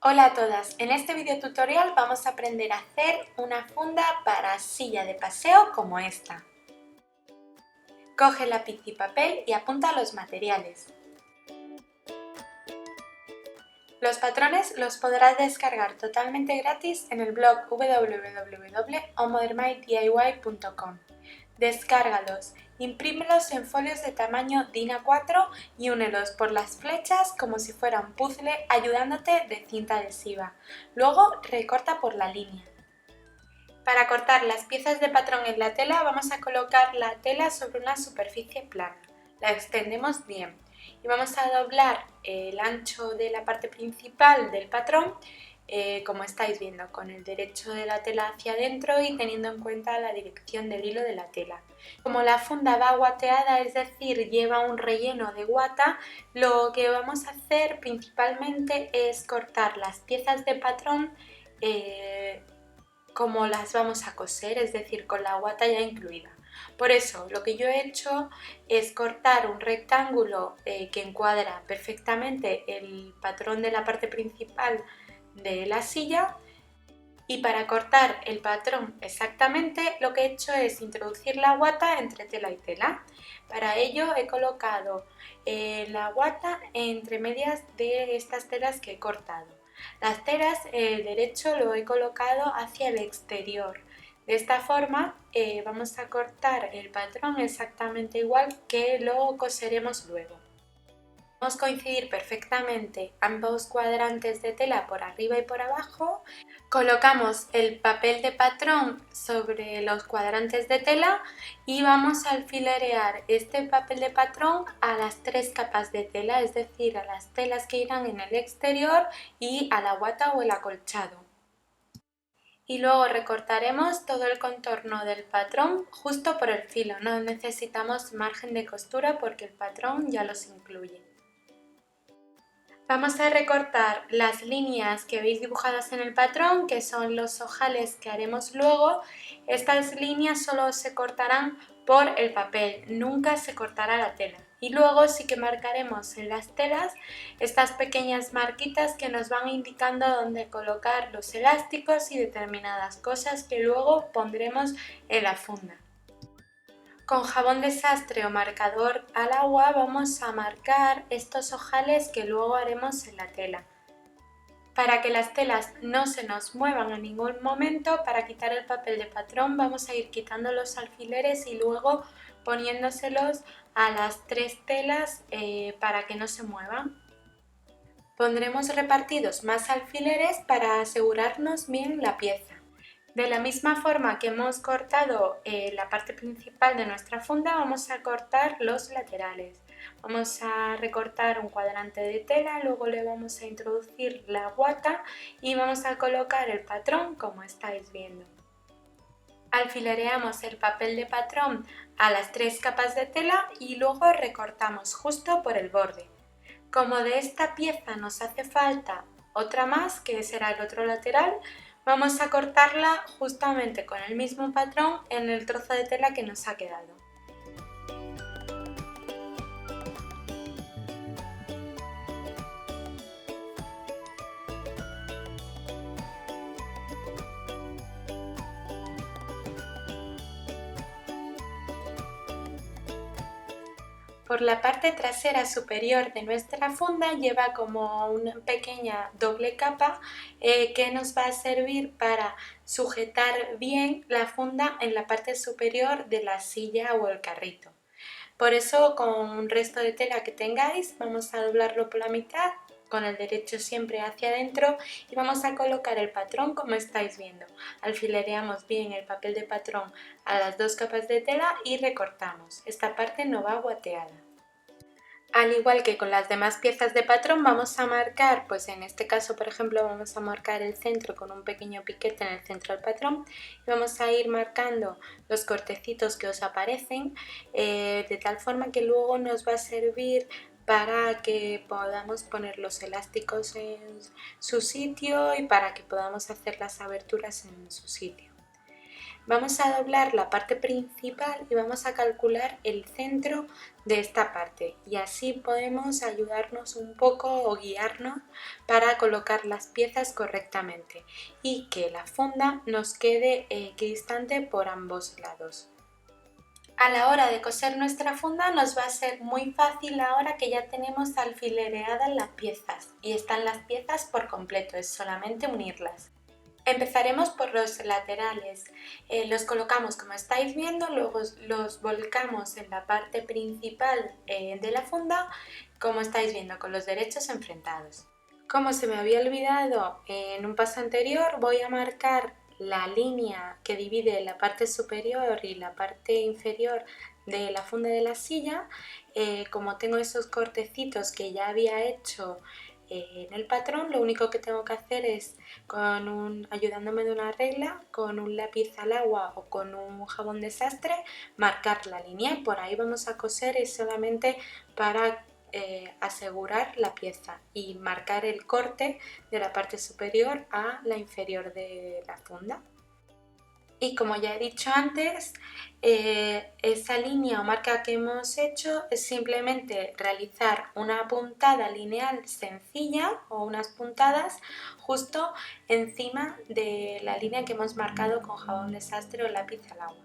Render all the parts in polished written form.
Hola a todas, en este video tutorial vamos a aprender a hacer una funda para silla de paseo como esta. Coge lápiz y papel y apunta los materiales. Los patrones los podrás descargar totalmente gratis en el blog www.omodernmydiy.com. Descárgalos, imprímelos en folios de tamaño DIN A4 y únelos por las flechas como si fuera un puzzle ayudándote de cinta adhesiva. Luego recorta por la línea. Para cortar las piezas de patrón en la tela vamos a colocar la tela sobre una superficie plana. La extendemos bien y vamos a doblar el ancho de la parte principal del patrón como estáis viendo, con el derecho de la tela hacia adentro y teniendo en cuenta la dirección del hilo de la tela. Como la funda va guateada, es decir, lleva un relleno de guata, lo que vamos a hacer principalmente es cortar las piezas de patrón como las vamos a coser, es decir, con la guata ya incluida. Por eso lo que yo he hecho es cortar un rectángulo que encuadra perfectamente el patrón de la parte principal de la silla, y para cortar el patrón exactamente lo que he hecho es introducir la guata entre tela y tela. Para ello he colocado la guata entre medias de estas telas que he cortado. Las telas, el derecho lo he colocado hacia el exterior. De esta forma vamos a cortar el patrón exactamente igual que lo coseremos luego. Podemos coincidir perfectamente ambos cuadrantes de tela por arriba y por abajo. Colocamos el papel de patrón sobre los cuadrantes de tela y vamos a alfilerear este papel de patrón a las tres capas de tela, es decir, a las telas que irán en el exterior y a la guata o el acolchado. Y luego recortaremos todo el contorno del patrón justo por el filo, no necesitamos margen de costura porque el patrón ya los incluye. Vamos a recortar las líneas que veis dibujadas en el patrón, que son los ojales que haremos luego. Estas líneas solo se cortarán por el papel, nunca se cortará la tela. Y luego sí que marcaremos en las telas estas pequeñas marquitas que nos van indicando dónde colocar los elásticos y determinadas cosas que luego pondremos en la funda. Con jabón de sastre o marcador al agua vamos a marcar estos ojales que luego haremos en la tela. Para que las telas no se nos muevan en ningún momento, para quitar el papel de patrón vamos a ir quitando los alfileres y luego poniéndoselos a las tres telas para que no se muevan. Pondremos repartidos más alfileres para asegurarnos bien la pieza. De la misma forma que hemos cortado la parte principal de nuestra funda, vamos a cortar los laterales. Vamos a recortar un cuadrante de tela, luego le vamos a introducir la guata y vamos a colocar el patrón como estáis viendo. Alfilereamos el papel de patrón a las tres capas de tela y luego recortamos justo por el borde. Como de esta pieza nos hace falta otra más, que será el otro lateral, vamos a cortarla justamente con el mismo patrón en el trozo de tela que nos ha quedado. Por la parte trasera superior de nuestra funda lleva como una pequeña doble capa que nos va a servir para sujetar bien la funda en la parte superior de la silla o el carrito. Por eso, con un resto de tela que tengáis, vamos a doblarlo por la mitad, con el derecho siempre hacia adentro, y vamos a colocar el patrón como estáis viendo. Alfilereamos bien el papel de patrón a las dos capas de tela y recortamos. Esta parte no va guateada. Al igual que con las demás piezas de patrón, vamos a marcar, pues en este caso por ejemplo vamos a marcar el centro con un pequeño piquete en el centro del patrón y vamos a ir marcando los cortecitos que os aparecen de tal forma que luego nos va a servir para que podamos poner los elásticos en su sitio y para que podamos hacer las aberturas en su sitio. Vamos a doblar la parte principal y vamos a calcular el centro de esta parte y así podemos ayudarnos un poco o guiarnos para colocar las piezas correctamente y que la funda nos quede equidistante por ambos lados. A la hora de coser nuestra funda nos va a ser muy fácil ahora que ya tenemos alfilereadas las piezas y están las piezas por completo, es solamente unirlas. Empezaremos por los laterales, los colocamos como estáis viendo, luego los volcamos en la parte principal de la funda, como estáis viendo, con los derechos enfrentados. Como se me había olvidado en un paso anterior, voy a marcar la línea que divide la parte superior y la parte inferior de la funda de la silla. Como tengo esos cortecitos que ya había hecho en el patrón, lo único que tengo que hacer es, ayudándome de una regla, con un lápiz al agua o con un jabón de sastre, marcar la línea. Por ahí vamos a coser, es solamente para asegurar la pieza y marcar el corte de la parte superior a la inferior de la funda. Y como ya he dicho antes, esa línea o marca que hemos hecho es simplemente realizar una puntada lineal sencilla o unas puntadas justo encima de la línea que hemos marcado con jabón de sastre o lápiz al agua.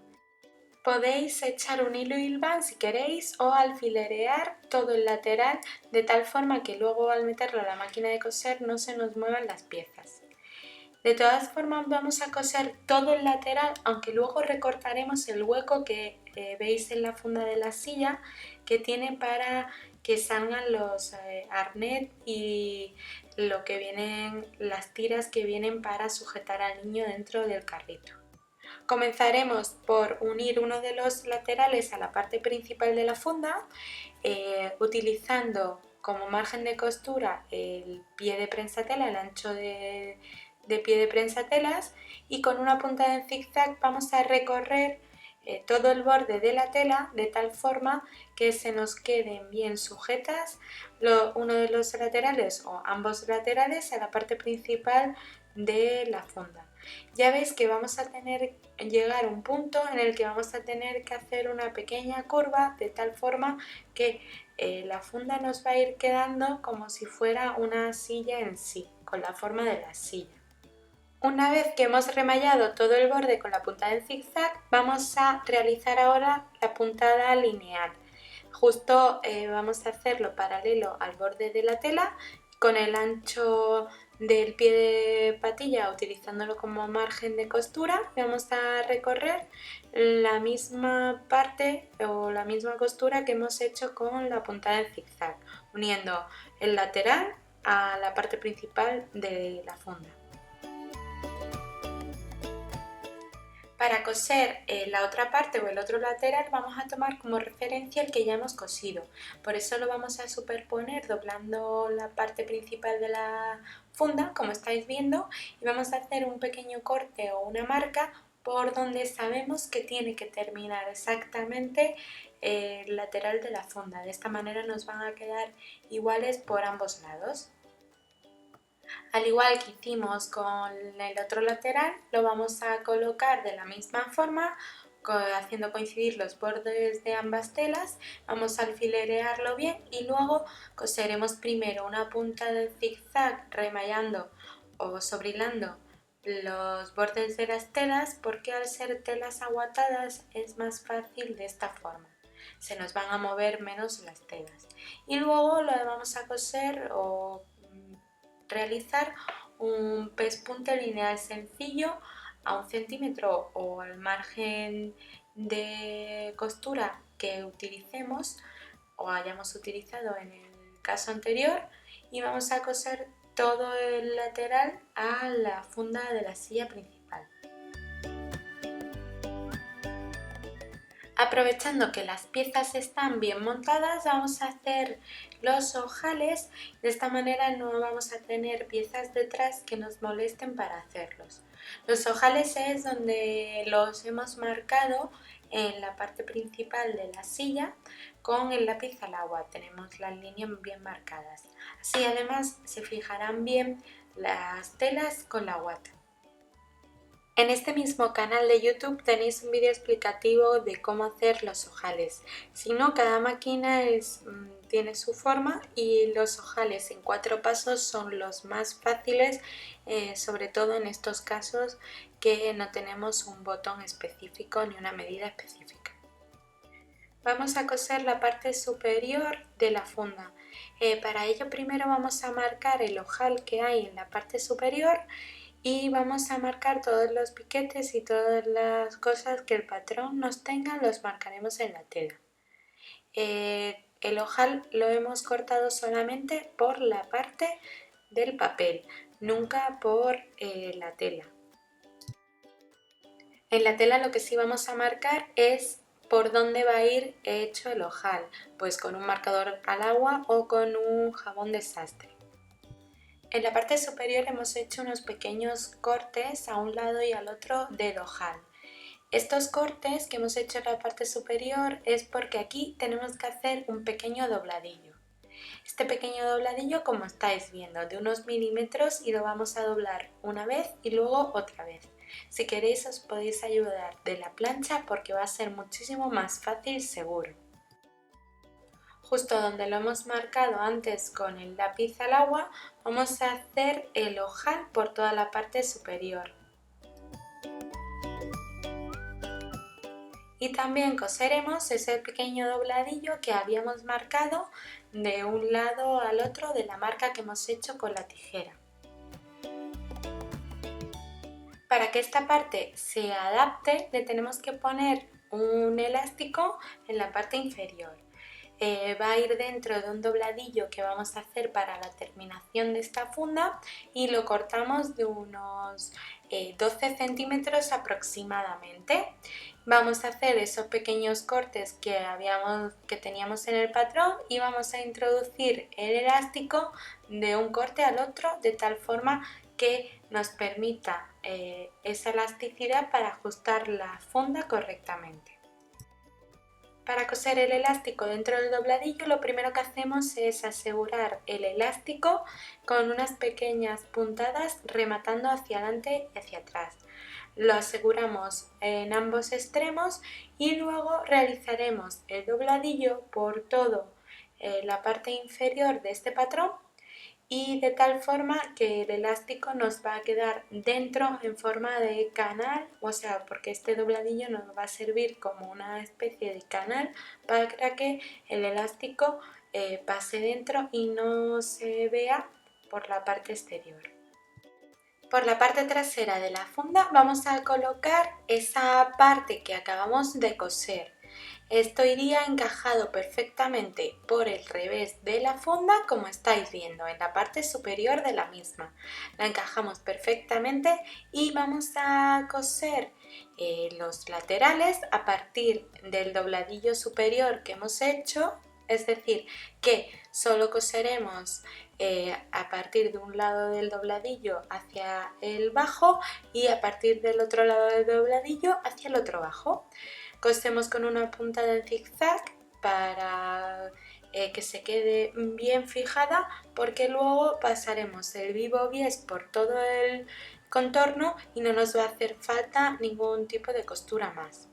Podéis echar un hilo hilván si queréis o alfilerear todo el lateral de tal forma que luego al meterlo a la máquina de coser no se nos muevan las piezas. De todas formas vamos a coser todo el lateral, aunque luego recortaremos el hueco que veis en la funda de la silla que tiene para que salgan los arnés y las tiras que vienen para sujetar al niño dentro del carrito. Comenzaremos por unir uno de los laterales a la parte principal de la funda, utilizando como margen de costura el pie de prensatela, el ancho de pie de prensatelas, y con una punta de zigzag vamos a recorrer todo el borde de la tela de tal forma que se nos queden bien sujetas uno de los laterales o ambos laterales a la parte principal de la funda. Ya veis que vamos a llegar a un punto en el que vamos a tener que hacer una pequeña curva de tal forma que la funda nos va a ir quedando como si fuera una silla en sí, con la forma de la silla. Una vez que hemos remallado todo el borde con la puntada en zigzag, vamos a realizar ahora la puntada lineal. Justo vamos a hacerlo paralelo al borde de la tela, con el ancho del pie de patilla utilizándolo como margen de costura. Vamos a recorrer la misma parte o la misma costura que hemos hecho con la puntada en zigzag, uniendo el lateral a la parte principal de la funda. Para coser la otra parte o el otro lateral vamos a tomar como referencia el que ya hemos cosido. Por eso lo vamos a superponer doblando la parte principal de la funda, como estáis viendo, y vamos a hacer un pequeño corte o una marca por donde sabemos que tiene que terminar exactamente el lateral de la funda. De esta manera nos van a quedar iguales por ambos lados. Al igual que hicimos con el otro lateral, lo vamos a colocar de la misma forma, haciendo coincidir los bordes de ambas telas. Vamos a alfilerearlo bien y luego coseremos primero una punta de zigzag remallando o sobrehilando los bordes de las telas, porque al ser telas aguatadas es más fácil de esta forma. Se nos van a mover menos las telas. Y luego lo vamos a coser o realizar un pespunte lineal sencillo a 1 centímetro o al margen de costura que utilicemos o hayamos utilizado en el caso anterior, y vamos a coser todo el lateral a la funda de la silla principal. Aprovechando que las piezas están bien montadas, vamos a hacer los ojales. De esta manera no vamos a tener piezas detrás que nos molesten para hacerlos. Los ojales es donde los hemos marcado en la parte principal de la silla con el lápiz al agua. Tenemos las líneas bien marcadas. Así además se fijarán bien las telas con la guata. En este mismo canal de YouTube tenéis un vídeo explicativo de cómo hacer los ojales. Si no, cada máquina tiene su forma y los ojales en 4 pasos son los más fáciles, sobre todo en estos casos que no tenemos un botón específico ni una medida específica. Vamos a coser la parte superior de la funda. Para ello primero vamos a marcar el ojal que hay en la parte superior y vamos a marcar todos los piquetes y todas las cosas que el patrón nos tenga, los marcaremos en la tela. El ojal lo hemos cortado solamente por la parte del papel, nunca por la tela. En la tela lo que sí vamos a marcar es por dónde va a ir hecho el ojal, pues con un marcador al agua o con un jabón de sastre. En la parte superior hemos hecho unos pequeños cortes a un lado y al otro del ojal. Estos cortes que hemos hecho en la parte superior es porque aquí tenemos que hacer un pequeño dobladillo. Este pequeño dobladillo, como estáis viendo, de unos milímetros, y lo vamos a doblar una vez y luego otra vez. Si queréis os podéis ayudar de la plancha porque va a ser muchísimo más fácil seguro. Justo donde lo hemos marcado antes con el lápiz al agua, vamos a hacer el ojal por toda la parte superior. Y también coseremos ese pequeño dobladillo que habíamos marcado de un lado al otro de la marca que hemos hecho con la tijera. Para que esta parte se adapte, le tenemos que poner un elástico en la parte inferior. Va a ir dentro de un dobladillo que vamos a hacer para la terminación de esta funda y lo cortamos de unos 12 centímetros aproximadamente. Vamos a hacer esos pequeños cortes que teníamos en el patrón y vamos a introducir el elástico de un corte al otro de tal forma que nos permita esa elasticidad para ajustar la funda correctamente. Para coser el elástico dentro del dobladillo, lo primero que hacemos es asegurar el elástico con unas pequeñas puntadas rematando hacia adelante y hacia atrás. Lo aseguramos en ambos extremos y luego realizaremos el dobladillo por toda la parte inferior de este patrón, y de tal forma que el elástico nos va a quedar dentro en forma de canal, o sea, porque este dobladillo nos va a servir como una especie de canal para que el elástico pase dentro y no se vea por la parte exterior. Por la parte trasera de la funda vamos a colocar esa parte que acabamos de coser. Esto iría encajado perfectamente por el revés de la funda, como estáis viendo, en la parte superior de la misma. La encajamos perfectamente y vamos a coser los laterales a partir del dobladillo superior que hemos hecho, es decir, que solo coseremos a partir de un lado del dobladillo hacia el bajo y a partir del otro lado del dobladillo hacia el otro bajo. Cosemos con una puntada en zigzag para que se quede bien fijada, porque luego pasaremos el vivo bies por todo el contorno y no nos va a hacer falta ningún tipo de costura más.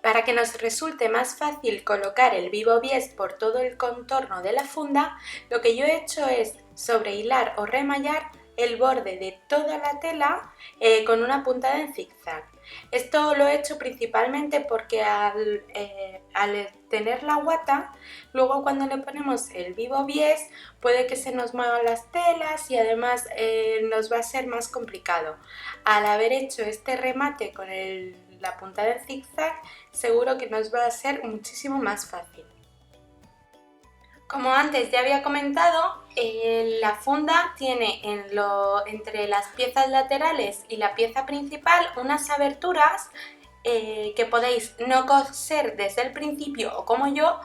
Para que nos resulte más fácil colocar el vivo bies por todo el contorno de la funda, lo que yo he hecho es sobrehilar o remallar el borde de toda la tela con una puntada en zigzag. Esto lo he hecho principalmente porque al tener la guata, luego cuando le ponemos el vivo bies puede que se nos muevan las telas y además nos va a ser más complicado. Al haber hecho este remate con la puntada en zigzag, seguro que nos va a ser muchísimo más fácil. Como antes ya había comentado, la funda tiene entre las piezas laterales y la pieza principal unas aberturas que podéis no coser desde el principio o, como yo,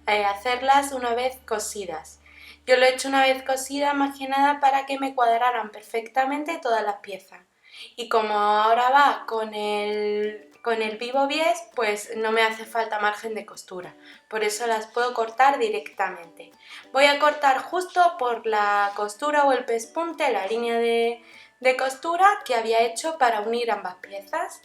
hacerlas una vez cosidas. Yo lo he hecho una vez cosida más que nada para que me cuadraran perfectamente todas las piezas. Y como ahora va con el vivo bies, pues no me hace falta margen de costura, por eso las puedo cortar directamente. Voy a cortar justo por la costura o el pespunte, la línea de de costura que había hecho para unir ambas piezas.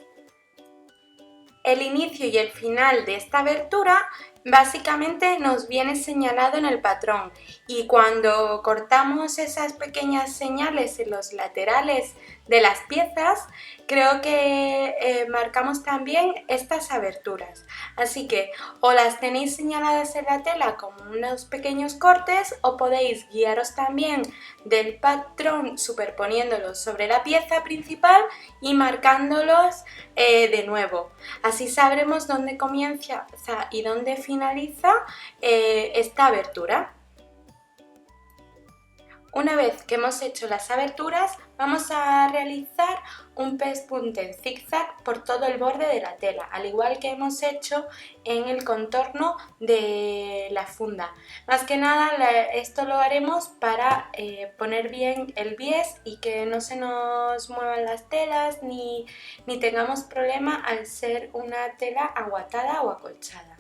El inicio y el final de esta abertura básicamente nos viene señalado en el patrón, y cuando cortamos esas pequeñas señales en los laterales de las piezas, creo que marcamos también estas aberturas. Así que o las tenéis señaladas en la tela como unos pequeños cortes, o podéis guiaros también del patrón superponiéndolos sobre la pieza principal y marcándolos de nuevo. Así sabremos dónde comienza y dónde finaliza esta abertura. Una vez que hemos hecho las aberturas, vamos a realizar un pespunte en zigzag por todo el borde de la tela, al igual que hemos hecho en el contorno de la funda. Más que nada esto lo haremos para poner bien el bies y que no se nos muevan las telas ni tengamos problema al ser una tela aguatada o acolchada.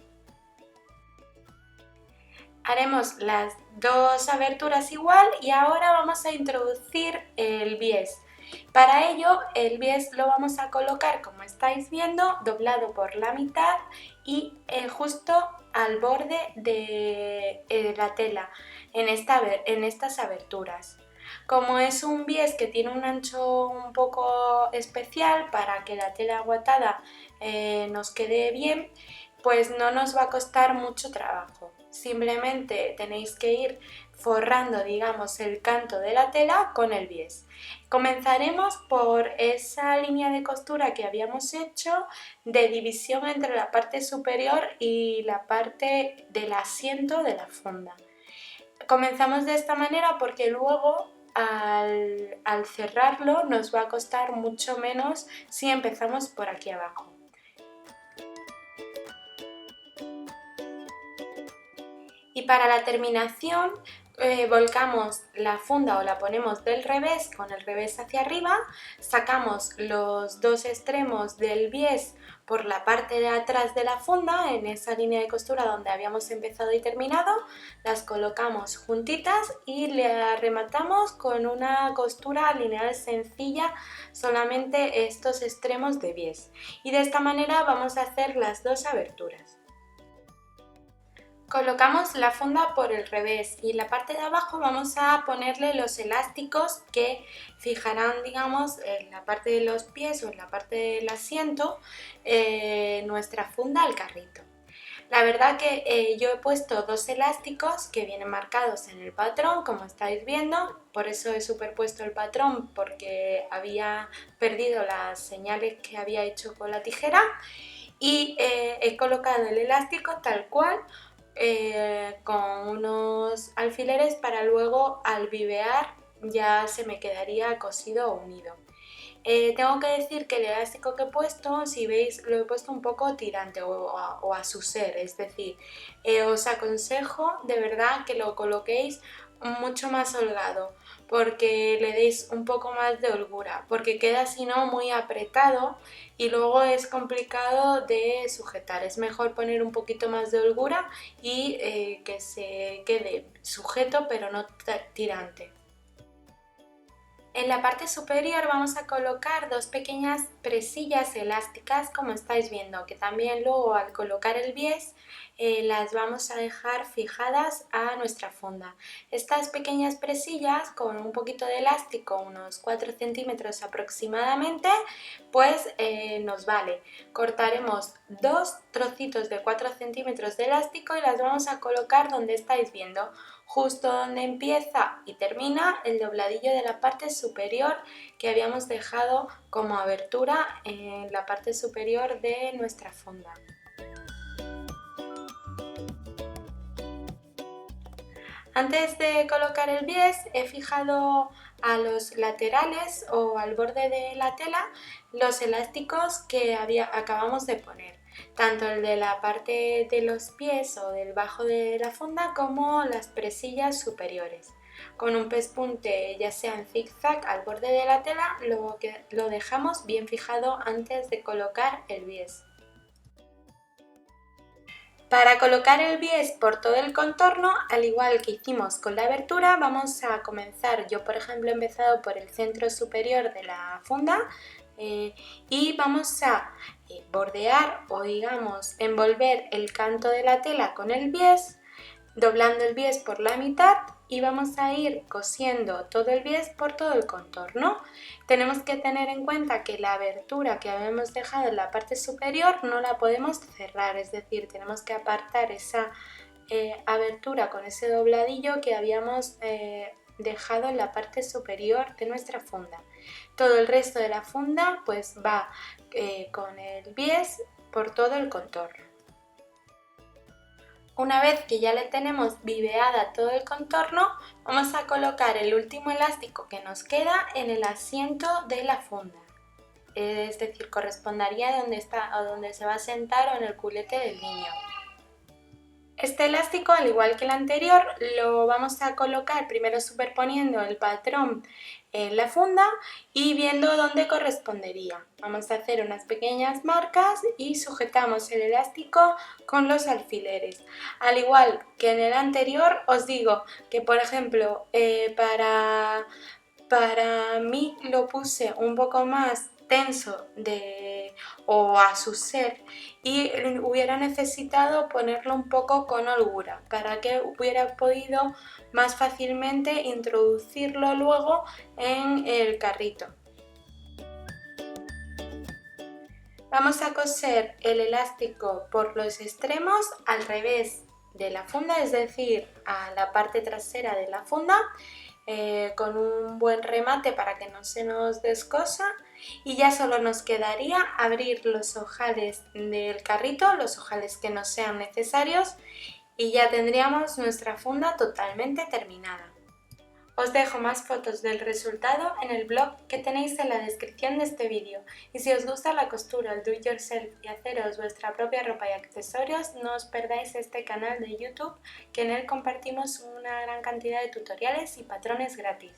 Haremos las dos aberturas igual y ahora vamos a introducir el bies. Para ello el bies lo vamos a colocar, como estáis viendo, doblado por la mitad y justo al borde de la tela en estas aberturas. Como es un bies que tiene un ancho un poco especial para que la tela aguatada nos quede bien, pues no nos va a costar mucho trabajo. Simplemente tenéis que ir forrando, digamos, el canto de la tela con el bies. Comenzaremos por esa línea de costura que habíamos hecho de división entre la parte superior y la parte del asiento de la funda. Comenzamos de esta manera porque luego al cerrarlo nos va a costar mucho menos si empezamos por aquí abajo. Y para la terminación volcamos la funda o la ponemos del revés, con el revés hacia arriba, sacamos los dos extremos del bies por la parte de atrás de la funda, en esa línea de costura donde habíamos empezado y terminado, las colocamos juntitas y le rematamos con una costura lineal sencilla, solamente estos extremos de bies. Y de esta manera vamos a hacer las dos aberturas. Colocamos la funda por el revés y en la parte de abajo vamos a ponerle los elásticos que fijarán, digamos, en la parte de los pies o en la parte del asiento nuestra funda al carrito. La verdad que yo he puesto dos elásticos que vienen marcados en el patrón, como estáis viendo, por eso he superpuesto el patrón, porque había perdido las señales que había hecho con la tijera, y he colocado el elástico tal cual, con unos alfileres para luego al vivear ya se me quedaría cosido o unido. Tengo que decir que el elástico que he puesto, si veis, lo he puesto un poco tirante o a su ser, es decir, os aconsejo de verdad que lo coloquéis mucho más holgado, porque le deis un poco más de holgura, porque queda si no muy apretado y luego es complicado de sujetar. Es mejor poner un poquito más de holgura y que se quede sujeto pero no tirante. En la parte superior vamos a colocar dos pequeñas presillas elásticas, como estáis viendo, que también luego al colocar el bies las vamos a dejar fijadas a nuestra funda. Estas pequeñas presillas con un poquito de elástico, unos 4 centímetros aproximadamente, pues nos vale. Cortaremos dos trocitos de 4 centímetros de elástico y las vamos a colocar donde estáis viendo, justo donde empieza y termina el dobladillo de la parte superior que habíamos dejado como abertura en la parte superior de nuestra funda. Antes de colocar el bies he fijado a los laterales o al borde de la tela los elásticos que acabamos de poner, tanto el de la parte de los pies o del bajo de la funda como las presillas superiores. Con un pespunte, ya sea en zigzag al borde de la tela, lo dejamos bien fijado antes de colocar el bies. Para colocar el bies por todo el contorno, al igual que hicimos con la abertura, vamos a comenzar. Yo, por ejemplo, he empezado por el centro superior de la funda y vamos a bordear o, digamos, envolver el canto de la tela con el bies, doblando el bies por la mitad, y vamos a ir cosiendo todo el bies por todo el contorno. Tenemos que tener en cuenta que la abertura que habíamos dejado en la parte superior no la podemos cerrar, es decir, tenemos que apartar esa abertura con ese dobladillo que habíamos dejado en la parte superior de nuestra funda. Todo el resto de la funda pues va con el bies por todo el contorno. Una vez que ya le tenemos viveada todo el contorno, vamos a colocar el último elástico que nos queda en el asiento de la funda. Es decir, correspondería a donde se va a sentar o en el culete del niño. Este elástico, al igual que el anterior, lo vamos a colocar primero superponiendo el patrón en la funda y viendo dónde correspondería. Vamos a hacer unas pequeñas marcas y sujetamos el elástico con los alfileres. Al igual que en el anterior, os digo que, por ejemplo, para mí lo puse un poco más tenso o a su ser, y hubiera necesitado ponerlo un poco con holgura para que hubiera podido más fácilmente introducirlo luego en el carrito. Vamos a coser el elástico por los extremos al revés de la funda, es decir, a la parte trasera de la funda, con un buen remate para que no se nos descosa, y ya solo nos quedaría abrir los ojales del carrito, los ojales que nos sean necesarios, y ya tendríamos nuestra funda totalmente terminada. Os dejo más fotos del resultado en el blog que tenéis en la descripción de este vídeo, y si os gusta la costura, el do it yourself y haceros vuestra propia ropa y accesorios, no os perdáis este canal de YouTube, que en él compartimos una gran cantidad de tutoriales y patrones gratis.